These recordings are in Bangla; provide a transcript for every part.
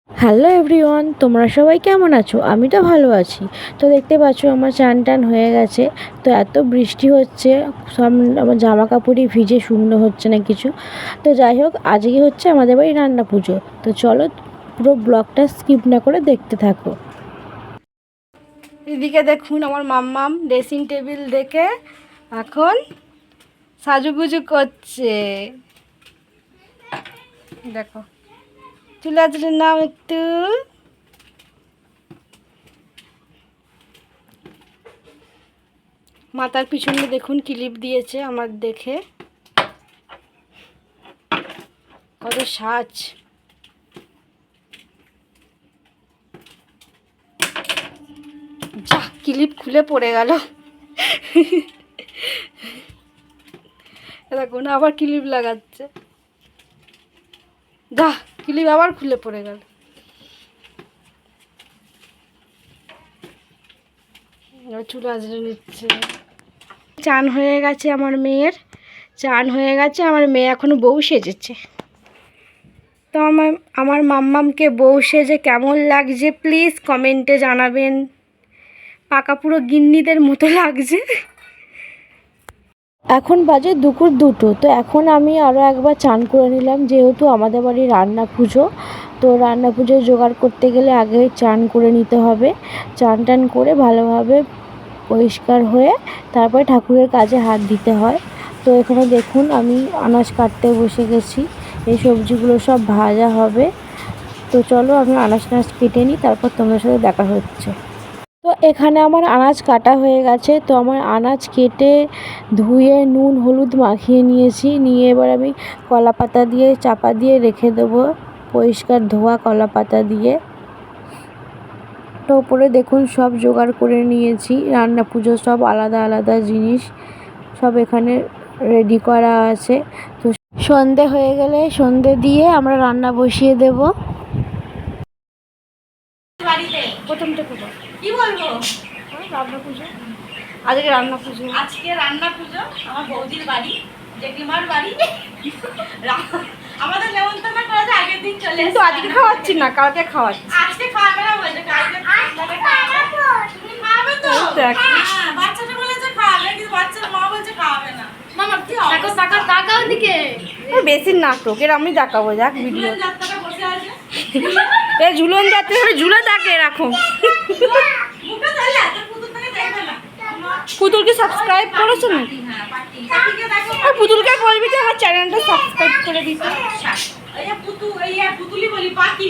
হ্যালো এভরিওয়ান, তোমরা সবাই কেমন আছো? আমি তো ভালো আছি। তো দেখতে পাচ্ছ আমার চান টান হয়ে গেছে। তো এত বৃষ্টি হচ্ছে, সব আমার জামা কাপড়ই ভিজে, শুকনো হচ্ছে না কিছু। তো যাই হোক, আজকে হচ্ছে আমাদের বাড়ি রান্না পুজো। তো চলো পুরো ব্লগটা স্কিপ না করে দেখতে থাকো। এদিকে দেখুন আমার মাম্মাম ড্রেসিং টেবিল দেখে এখন সাজুগুজু করছে। দেখো, চুলা চুলের নাম একটু। মাথার পিছনে দেখুন ক্লিপ দিয়েছে আমার দেখে, কত সাজ। যা, ক্লিপ খুলে পড়ে গেল। দেখুন আবার ক্লিপ লাগাচ্ছে। যা, ক্লিপ আবার খুলে পড়ে গেল। চুল আজরে নিচ্ছে। চান হয়ে গেছে আমার মেয়ের, চান হয়ে গেছে আমার মেয়ে এখনো বউ সেজেছে। তো আমার মাম্মামকে বউ সেজে কেমন লাগছে প্লিজ কমেন্টে জানাবেন। পাকা পুরো গিন্নিদের মতো লাগছে। এখন বাজে দুপুর 2টো। তো এখন আমি আরও একবার চান করে নিলাম, যেহেতু আমাদের বাড়ি রান্না পুজো। তো রান্না পুজোয় জোগাড় করতে গেলে আগে চান করে নিতে হবে। চান টান করে ভালোভাবে পরিষ্কার হয়ে তারপরে ঠাকুরের কাজে হাত দিতে হয়। তো এখানে দেখুন আমি আনাজ কাটতে বসে গেছি। এই সবজিগুলো সব ভাজা হবে। তো চলো আমি আনাজ কেটে নিই, তারপর তোমাদের সাথে দেখা হচ্ছে। তো এখানে আমার আনাজ কাটা হয়ে গেছে। তো আমার আনাজ কেটে ধুয়ে নুন হলুদ মাখিয়ে নিয়েছি। নিয়ে এবার আমি কলা পাতা দিয়ে চাপা দিয়ে রেখে দেবো, পরিষ্কার ধোয়া কলা পাতা দিয়ে। তো ওপরে দেখুন সব জোগাড় করে নিয়েছি, রান্না পুজো সব আলাদা আলাদা জিনিস সব এখানে রেডি করা আছে। তো সন্ধে হয়ে গেলে সন্ধে দিয়ে আমরা রান্না বসিয়ে দেব। প্রথমটা কি বলবো, রান্না পুজো। আজকে রান্না পুজো, আজকে রান্না পুজো আমার বৌদির বাড়ি, জেঠিমার বাড়ি। আমাদের নেমন্তন্ন করেছে আগের দিন চলে, কিন্তু আজকে খাওয়াচ্ছি না, কালকে খাওয়াচ্ছি। আজকে খাবে না বলছে, কালকে তুমি খাবে তো। বাচ্চাটা বলেছে খাবে, কিন্তু বাচ্চার মা বলছে খাবে না। মামা কি দেখো, তাকাও দিকে। বেশি নাটক এর আমি দেখাবো, যাক ভিডিও। যাত্রাটা বসে আছে, এই ঝুলন যাত্রা করে ঝুলে থাকে এরকম। মুখটা ধরলে এত পুতুলটাকে দেখবে না। পুতুলকে সাবস্ক্রাইব করেছো না? হ্যাঁ, পাখিকে দেখো। আর পুতুলকে বলবি যে আমার চ্যানেলটা সাবস্ক্রাইব করে দিতে। এই পুতুলি বলি পাখি।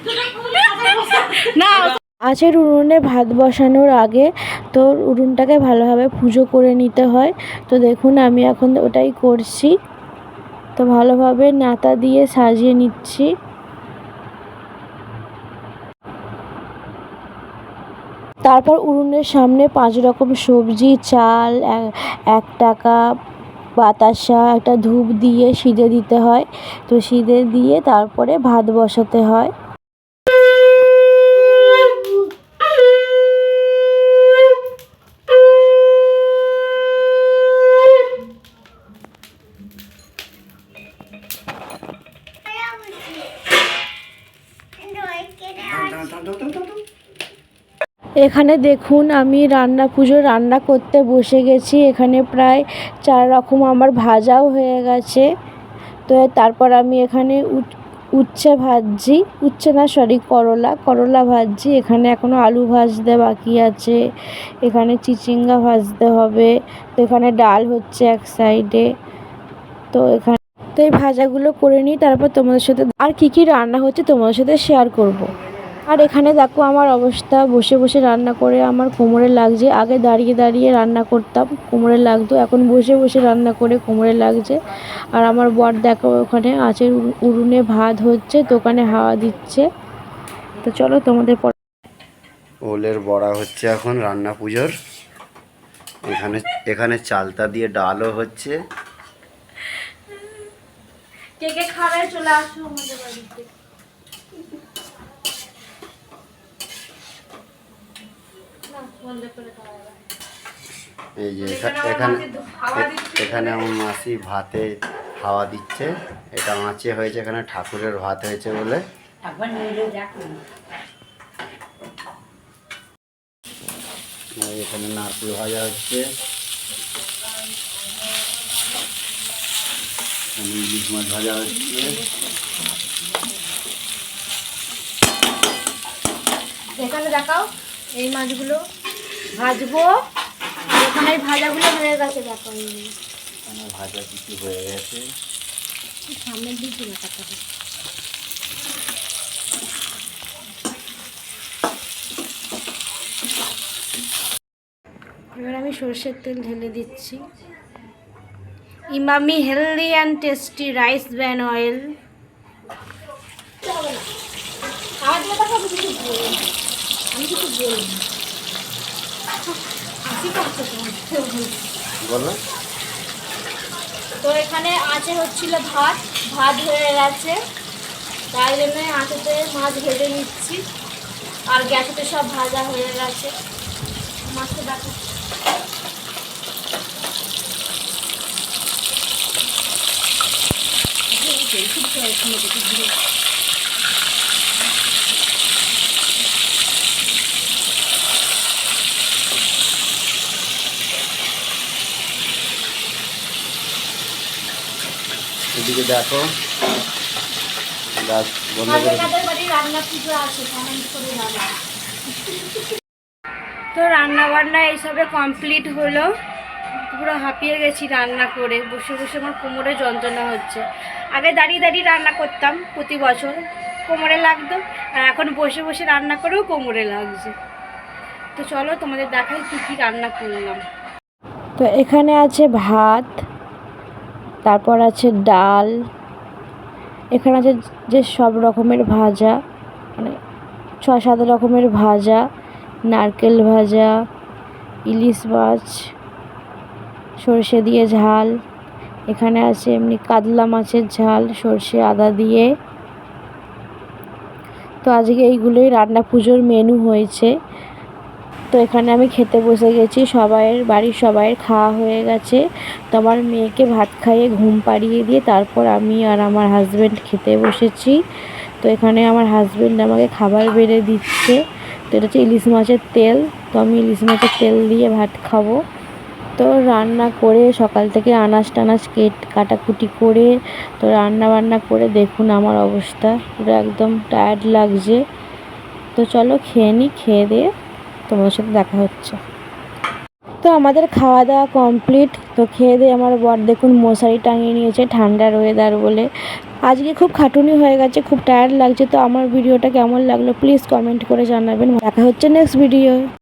দুটো পুতুলি মাথায় বসে না, আজের উনুনে ভাত বসানোর আগে তো উনুনটাকে ভালোভাবে পুজো করে নিতে হয়। তো দেখুন আমি এখন ওটাই করছি। তো ভালোভাবে নাতা দিয়ে সাজিয়ে নিচ্ছি। তারপর উনুনের সামনে 5 রকম সবজি, চাল, 1 টাকা, বাতাসা, একটা ধূপ দিয়ে সিঁদে দিতে হয়। তো সিঁদে দিয়ে তারপরে ভাত বসাতে হয়। এখানে দেখুন আমি রান্না করতে বসে গেছি। এখানে প্রায় 4 রকম আমার ভাজাও হয়ে গেছে। তো তারপর আমি এখানে উচ্ছে ভাজছি, করলা ভাজছি। এখানে এখনও আলু ভাজতে বাকি আছে, এখানে চিচিঙ্গা ভাজতে হবে। তো এখানে ডাল হচ্ছে এক সাইডে। তো এই ভাজাগুলো করে নিই, তারপর তোমাদের সাথে আর কি রান্না হচ্ছে তোমাদের সাথে শেয়ার করব। আর এখানে দেখো আমার অবস্থা, বসে বসে রান্না করে আমার কোমরে লাগছে। আগে দাঁড়িয়ে দাঁড়িয়ে রান্না করতাম, কোমরে লাগতো। এখন বসে বসে রান্না করে কোমরে লাগছে। আর আমার বর দেখো ওখানে আছে, উনুনে ভাত হচ্ছে, তো ওখানে হাওয়া দিচ্ছে। তো চলো তোমাদের ওলের বড়া হচ্ছে এখন রান্না পুজোর। এখানে চালতা দিয়ে ডালও হচ্ছে। কে কে খাবে চলে আসো আমাদের বাড়িতে। এই যে এখানে আমার মাসি ভাতে হাওয়া দিচ্ছে। এটা আঁচে হয়েছে, এখানে ঠাকুরের ভাত হয়েছে বলে আর এখানে নারকেল ভাজা হচ্ছে, এখানে ইলিশ মাছ ভাজা হচ্ছে। এখানে দেখাও এই মাছগুলো ভাজবো, আর ওখানে এই ভাজাগুলো হয়ে গেছে। দেখো এখানে ভাজা কিছু হয়ে গেছে। সামনের দিকে দেখাতে হবে। এবার আমি সরষের তেল ঢেলে দিচ্ছি। Emami healthy and tasty rice bran oil. বলো। তো এখানে আঁচে হচ্ছিল ভাত, ভাত হয়ে গেছে, তাই জন্য আঁচেতে মাছ ভেজে নিচ্ছি, আর গ্যাসেতে সব ভাজা হয়ে গেছে। মাছটা দেখো, এদিকে দেখো, গ্যাস বন্ধ করে। কাদের বাড়ি রান্না পুজো আছে কমেন্ট করে জানাও। তো রান্না বান্না এইসবে কমপ্লিট হলো। পুরো হাঁপিয়ে গেছি রান্না করে, বসে বসে আমার কোমরে যন্ত্রণা হচ্ছে। আগে দাঁড়িয়ে দাঁড়িয়ে রান্না করতাম প্রতি বছর, কোমরে লাগতো, আর এখন বসে বসে রান্না করেও কোমরে লাগছে। তো চলো তোমাদের দেখাই কী কী রান্না করলাম। তো এখানে আছে ভাত, তারপর আছে ডাল, এখানে আছে যে সব রকমের ভাজা, মানে 6-7 রকমের ভাজা, নারকেল ভাজা, ইলিশ মাছ সর্ষে দিয়ে ঝাল, এখানে আছে এমনি কাতলা মাছের ঝাল সর্ষে আদা দিয়ে। তো আজকে এইগুলোই রান্না পুজোর মেনু হয়েছে। তো এখানে আমি খেতে বসে গেছি, বাড়ির সবাইয়ের খাওয়া হয়ে গেছে। তো আমার মেয়েকে ভাত খাইয়ে ঘুম পাড়িয়ে দিয়ে তারপর আমি আর আমার হাজব্যান্ড খেতে বসেছি। তো এখানে আমার হাজব্যান্ড আমাকে খাবার বেড়ে দিচ্ছে। তো এটা হচ্ছে ইলিশ মাছের তেল, তো আমি ইলিশ মাছের তেল দিয়ে ভাত খাবো। তো রান্না করে সকাল থেকে আনাজ টানাজ কাটাকুটি করে তো রান্না বান্না করে দেখুন আমার অবস্থা, পুরো একদম টায়ার্ড লাগছে। তো চলো খেয়ে নিই, খেয়ে দিয়ে তোমাদের সাথে দেখা হচ্ছে। তো আমাদের খাওয়া দাওয়া কমপ্লিট। তো খেয়ে দিয়ে আমার বর দেখুন মশারি টাঙিয়ে নিয়েছে ঠান্ডার ওয়েদার বলে। আজকে খুব খাটুনি হয়ে গেছে, খুব টায়ার্ড লাগছে। তো আমার ভিডিওটা কেমন লাগলো প্লিজ কমেন্ট করে জানাবেন। দেখা হচ্ছে নেক্সট ভিডিও।